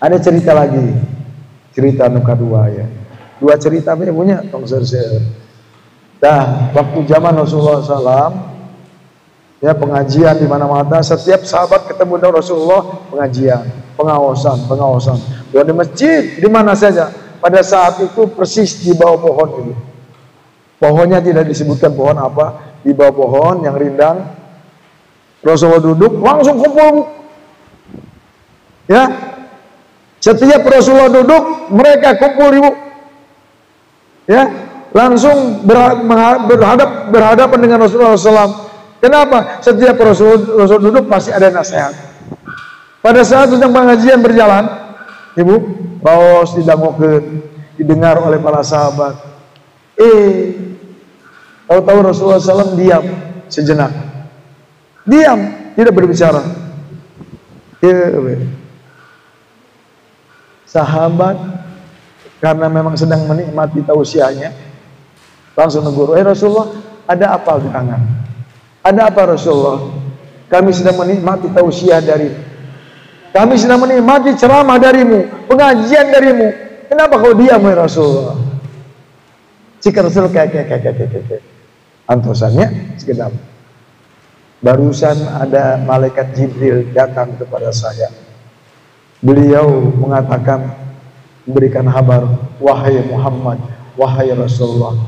Ada cerita lagi, cerita nuka dua ya. Dua cerita punya tong share. Nah, waktu zaman Rasulullah SAW, ya pengajian di mana-mana, setiap sahabat ketemu dengan Rasulullah, pengajian, pengawasan. Dan di masjid, di mana saja. Pada saat itu persis di bawah pohon ini. Pohonnya tidak disebutkan pohon apa, di bawah pohon yang rindang. Rasulullah duduk, langsung kumpul. Ya. Setiap Rasulullah duduk, mereka kumpul ibu. Ya, langsung berhadapan dengan Rasulullah SAW. Kenapa? Setiap Rasul duduk pasti ada nasihat. Pada saat sedang pengajian berjalan, ibu, baos didengar oleh para sahabat. Tahu-tahu Rasulullah SAW diam sejenak. Diam, tidak berbicara. Sahabat karena memang sedang menikmati tausiahnya, langsung negur, Rasulullah, ada apa gerangan? Ada apa Rasulullah? Kami sedang menikmati tausiah darimu. Kami sedang menikmati ceramah darimu, pengajian darimu. Kenapa kau diam ya Rasulullah? Jika Rasul kayak antosannya sekedap. Barusan ada malaikat Jibril datang kepada saya. Beliau mengatakan, memberikan kabar, wahai Muhammad, wahai Rasulullah.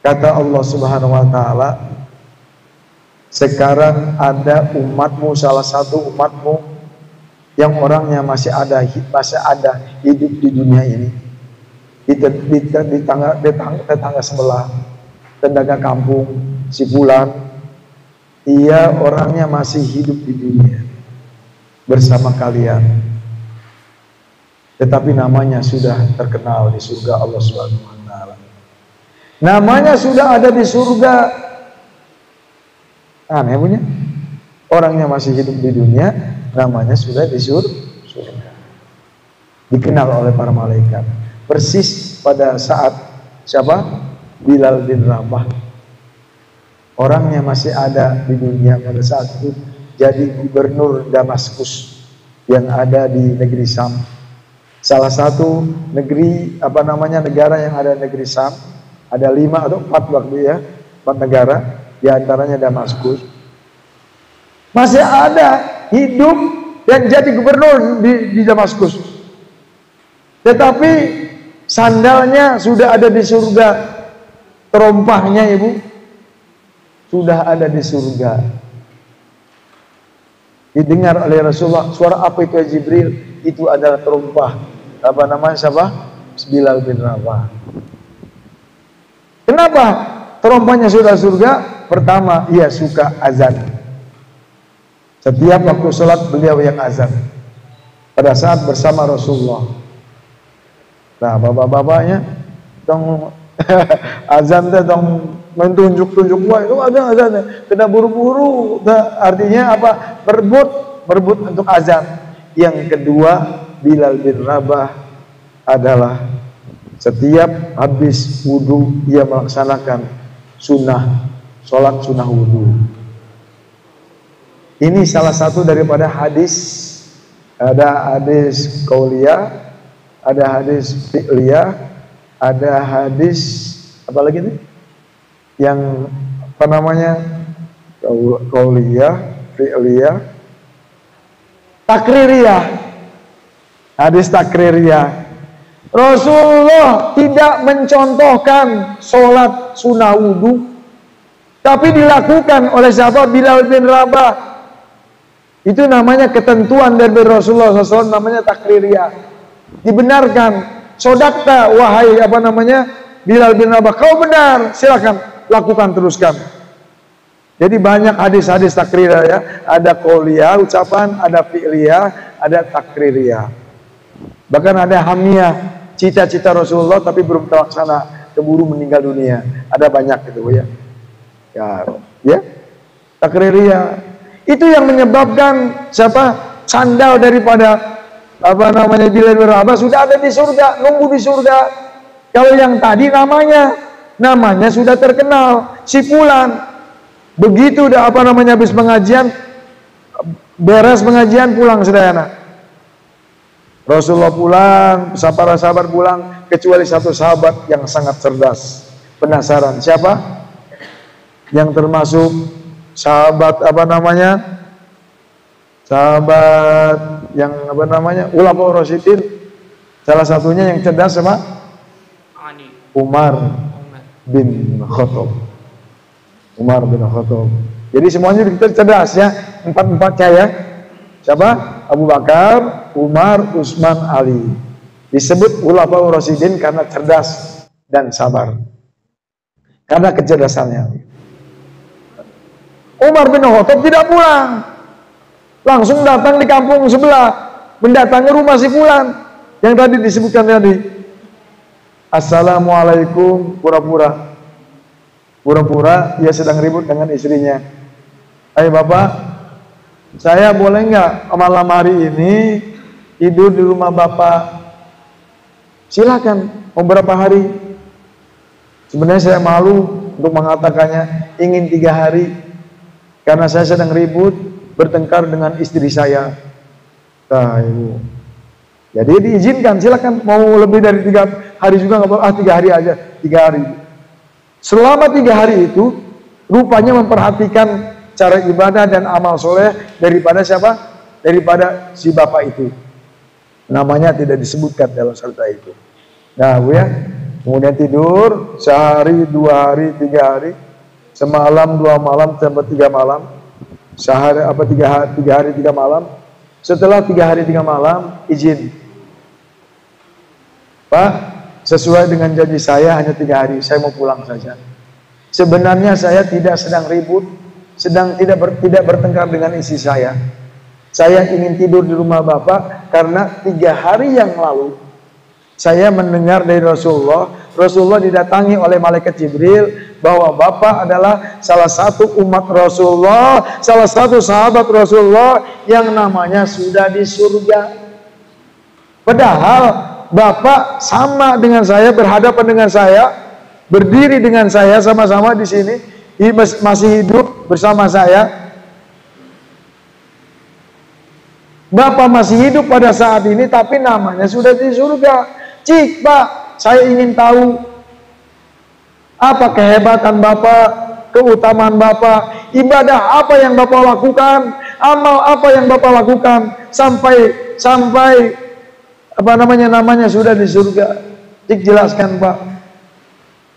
Kata Allah Subhanahu wa taala, sekarang ada umatmu, salah satu umatmu yang orangnya masih ada hidup di dunia ini. Di tetangga sebelah, tetangga kampung, si Fulan. Ia orangnya masih hidup di dunia bersama kalian, tetapi namanya sudah terkenal di surga Allah Subhanahu wa taala. Namanya sudah ada di surga. Aneh punya. Orangnya masih hidup di dunia, namanya sudah di surga. Dikenal oleh para malaikat. Persis pada saat siapa? Bilal bin Rabah. Orangnya masih ada di dunia pada saat itu, jadi gubernur Damaskus yang ada di negeri Sam. Salah satu negeri negara yang ada di negeri Sam. Ada 5 atau 4 waktu ya, 4 negara, di antaranya Damaskus. Masih ada hidup yang jadi gubernur di Damaskus. Tetapi sandalnya sudah ada di surga, terompahnya ibu sudah ada di surga. Didengar oleh Rasulullah, suara apa itu ya Jibril? Itu adalah terompah. Siapa? Bilal bin Rabah. Kenapa terompahnya sudah surga? Pertama, ia suka azan. Setiap waktu sholat beliau yang azan. Pada saat bersama Rasulullah. Nah, bapak-bapaknya dong azan dong mentunjuk-tunjuk, wah itu ada azan, kena buru-buru. Artinya apa? Berebut untuk azan. Yang kedua, Bilal bin Rabah adalah setiap habis wudhu ia melaksanakan sholat sunnah wudhu. Ini salah satu daripada hadis. Ada hadis qauliyah, ada hadis fi'liyah, ada hadis apa lagi nih? Yang qauliyah, fi'liyah, takririyah. Hadis takririyah. Rasulullah tidak mencontohkan sholat sunnah wudhu, tapi dilakukan oleh sahabat Bilal bin Rabah. Itu namanya ketentuan dari Rasulullah SAW, namanya takririyah. Dibenarkan. Sodakta wahai Bilal bin Rabah, kau benar, silakan lakukan, teruskan. Jadi banyak hadis-hadis takririyah ya. Ada qauliyah ucapan, ada fi'liyah, ada takririyah. Bahkan ada hamiyah, cita-cita Rasulullah tapi belum terlaksana, keburu meninggal dunia. Ada banyak gitu ya. Ya. Takririyah. Itu yang menyebabkan sandal daripada Bilal bin Rabah sudah ada di surga, nunggu di surga. Kalau yang tadi namanya sudah terkenal, si Fulan. Begitu udah habis pengajian, beres pengajian pulang sedayana. Rasulullah pulang, para sahabat pulang, kecuali satu sahabat yang sangat cerdas. Penasaran, siapa? Yang termasuk sahabat apa namanya? Sahabat yang apa namanya? Ulama Rasyidin. Salah satunya yang cerdas sama Umar bin Khattab. Umar bin Khattab. Jadi semuanya kita cerdas ya, empat-empatnya ya. Siapa? Abu Bakar, Umar, Utsman, Ali. Disebut ulama Rasyidin karena cerdas dan sabar. Karena kecerdasannya. Umar bin Khattab tidak pulang. Langsung datang di kampung sebelah, mendatangi rumah si fulan yang tadi disebutkan tadi. Assalamualaikum, pura-pura dia sedang ribut dengan istrinya. Hai bapak, saya boleh nggak malam hari ini tidur di rumah bapak? Silakan, mau berapa hari? Sebenarnya saya malu untuk mengatakannya, ingin 3 hari, karena saya sedang ribut, bertengkar dengan istri saya. Nah, ibu. Jadi diizinkan, silakan, mau lebih dari 3 hari juga nggak apa-apa, 3 hari aja, 3 hari. Selama 3 hari itu, rupanya memperhatikan cara ibadah dan amal soleh daripada siapa? Daripada si bapak itu. Namanya tidak disebutkan dalam cerita itu. Nah, Bu ya, kemudian tidur sehari, 2 hari, 3 hari, semalam, 2 malam, sampai 3 malam, sehari apa 3 hari, 3 malam. Setelah 3 hari, 3 malam, izin, Pak, sesuai dengan janji saya hanya 3 hari, saya mau pulang saja. Sebenarnya saya tidak sedang ribut, tidak bertengkar dengan istri saya. Saya ingin tidur di rumah bapak karena 3 hari yang lalu saya mendengar dari Rasulullah didatangi oleh malaikat Jibril bahwa bapak adalah salah satu umat Rasulullah, salah satu sahabat Rasulullah yang namanya sudah di surga. Padahal bapak sama dengan saya, berhadapan dengan saya, berdiri dengan saya sama-sama di sini, masih hidup bersama saya. Bapak masih hidup pada saat ini, tapi namanya sudah di surga. Cik, Pak, saya ingin tahu apa kehebatan Bapak, keutamaan Bapak, ibadah apa yang Bapak lakukan, amal apa yang Bapak lakukan sampai apa namanya sudah di surga. Cik, jelaskan, Pak.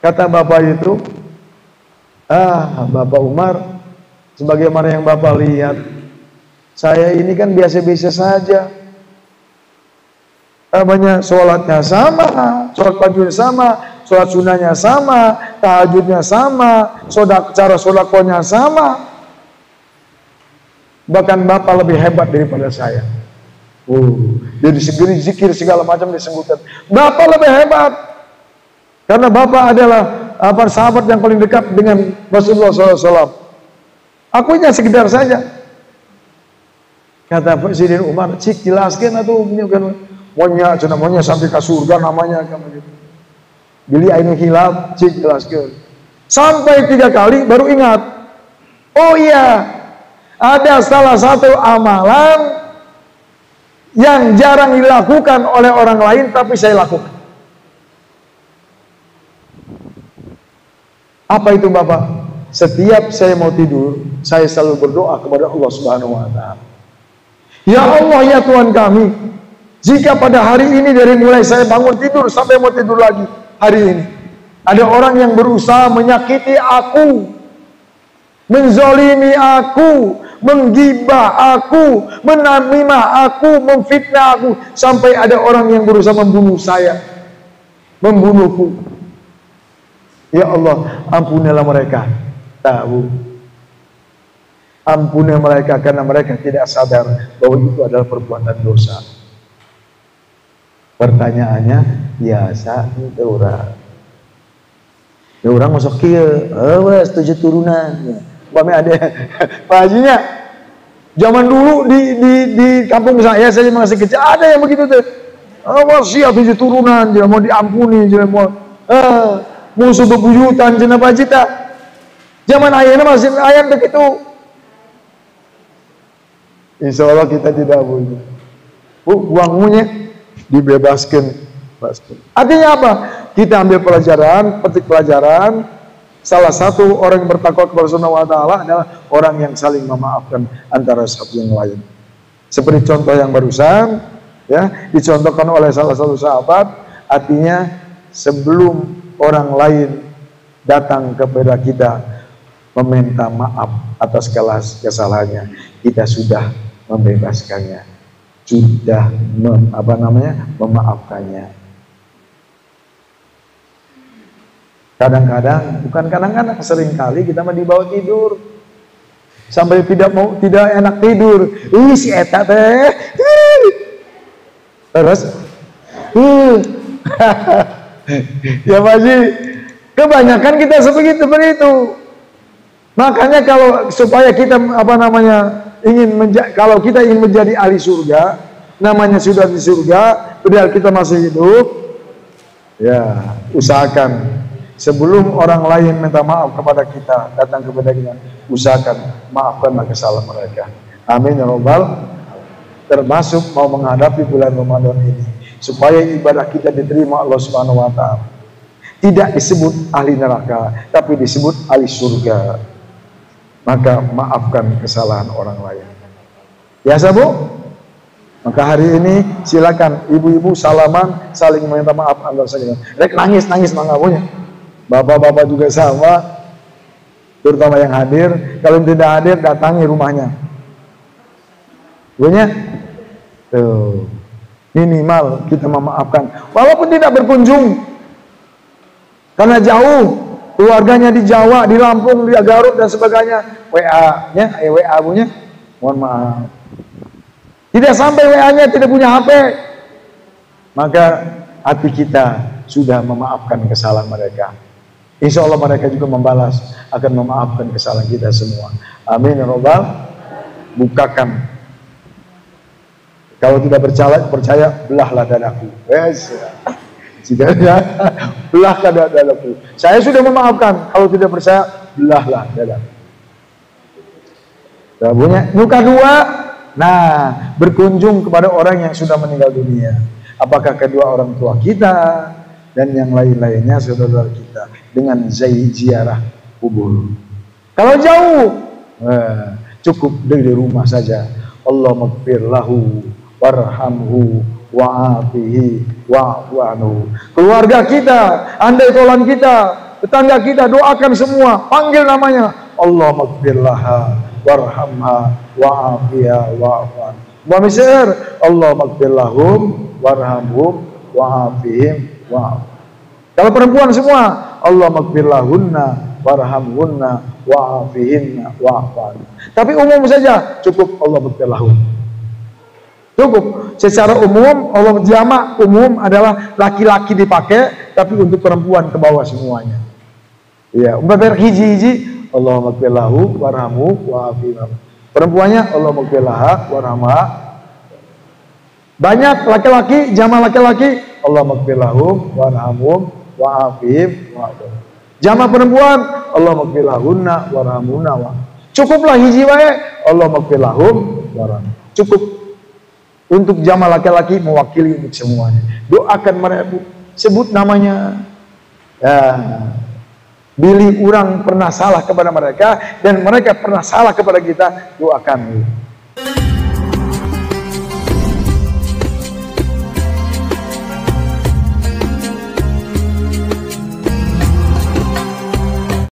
Kata Bapak itu, Bapak Umar, sebagaimana yang Bapak lihat, saya ini kan biasa-biasa saja. Banyak sholatnya sama, sholat paginya sama, sholat sunnahnya sama, tahajudnya sama, cara sodakonya sama. Bahkan Bapak lebih hebat daripada saya. Jadi segeri zikir segala macam disebutkan. Bapak lebih hebat karena Bapak adalah sahabat yang paling dekat dengan Rasulullah SAW. Akunya sekedar saja. Kata Presiden Umar, cik jelaskan atau maunya sampai ke surga namanya kamu gitu. Beli ainu hilaf, cik jelaskan. Sampai 3 kali baru ingat. Oh iya, ada salah satu amalan yang jarang dilakukan oleh orang lain tapi saya lakukan. Apa itu Bapak? Setiap saya mau tidur, saya selalu berdoa kepada Allah Subhanahu wa taala. Ya Allah, ya Tuhan kami, jika pada hari ini dari mulai saya bangun tidur sampai mau tidur lagi hari ini, ada orang yang berusaha menyakiti aku, menzolimi aku, menggibah aku, menamimah aku, memfitnah aku, sampai ada orang yang berusaha membunuh saya, membunuhku. Ya Allah, ampunilah mereka. Tahu. Ampuni mereka karena mereka tidak sadar bahwa itu adalah perbuatan dosa. Pertanyaannya, biasa itu orang. Ya orang masuk kieu, wes 7 turunan. Bame ada Pak Hajinya. Zaman dulu di kampung saya masih kecil ada yang begitu tuh. Wasiat 7 turunan, dia mau diampuni, dia mau musuh bebuyutan cenah Pak Haji. Zaman ayeuna masih aya begitu. Insya Allah kita tidak boleh. Uangnya dibebaskan. Artinya apa? Kita ambil pelajaran, petik pelajaran. Salah satu orang yang bertakwa kepada Allah Subhanahu wa Ta'ala adalah orang yang saling memaafkan antara satu yang lain. Seperti contoh yang barusan, ya, dicontohkan oleh salah satu sahabat. Artinya sebelum orang lain datang kepada kita meminta maaf atas segala kesalahannya, kita sudah membebaskannya, sudah memaafkannya. Kadang-kadang, bukan kadang-kadang, seringkali kita mah dibawa tidur sampai tidak enak tidur. Si eta teh. Terus ya masih kebanyakan kita seperti itu. Makanya kalau supaya kita kalau kita ingin menjadi ahli surga, namanya sudah di surga, padahal kita masih hidup, ya usahakan sebelum orang lain minta maaf kepada kita, datang kepada kita, usahakan maafkanlah kesalahan mereka. Amin ya rabbal. Termasuk mau menghadapi bulan Ramadan ini, supaya ibadah kita diterima Allah Subhanahu wa Ta'ala. Tidak disebut ahli neraka, tapi disebut ahli surga. Maka maafkan kesalahan orang lain. Biasa Bu? Maka hari ini silakan ibu-ibu salaman, saling meminta maaf antar saja. Rek nangis mangga punya. Bapak-bapak juga sama, terutama yang hadir. Kalau tidak hadir, datangi rumahnya. Punya? Tuh. Minimal kita memaafkan, walaupun tidak berkunjung, karena jauh. Keluarganya di Jawa, di Lampung, di Garut dan sebagainya. WA-nya, WA punya, mohon maaf. Tidak sampai WA-nya, tidak punya HP. Maka hati kita sudah memaafkan kesalahan mereka. Insya Allah mereka juga membalas, akan memaafkan kesalahan kita semua. Amin ya rabbal. Bukakan. Kalau tidak percaya, belahlah dadaku. Yes. Jika belahkan dadaku. Saya sudah memaafkan. Kalau tidak percaya, belahlah dadaku. Muka dua. Nah, berkunjung kepada orang yang sudah meninggal dunia. Apakah kedua orang tua kita dan yang lain-lainnya saudara kita dengan ziarah kubur. Kalau jauh, cukup dari rumah saja. Allahumma ighfir lahu warhamhu wa'afihi wa'fu anhu. Keluarga kita, andai tolan kita, tetangga kita, doakan semua, panggil namanya. Allahumma ighfir laha warhamha wa'afiha wa'fu anhu. Wa misir, Allahumma ighfir lahum warhamhum wa'afihim wa'fu. Kalau perempuan semua, Allahumma ighfir lahunna warhamhunna wa'afihinna wa'fu anhu. Tapi umum saja, cukup Allahumma ighfir lahum. Cukup. Secara umum, Allah jamak umum adalah laki-laki dipakai, tapi untuk perempuan ke bawah semuanya. Ya, umpamanya hiji-hiji, Allahumma ighfir lahu warhamhu wa'afihim. Perempuannya Allahumma ighfir laha warhamha. Banyak laki-laki, jamak laki-laki, Allahumma ighfir lahum warhamhum wa'afihim wa'afihim. Jamak perempuan, Allahumma ighfir lahunna warhamhunna wa. Cukuplah hiji wae, Allahumma ighfir lahum warhamhum. Cukup. Untuk jamaah laki-laki mewakili untuk semuanya. Doakan mereka, sebut namanya. Ya. Bila orang pernah salah kepada mereka dan mereka pernah salah kepada kita, doakan.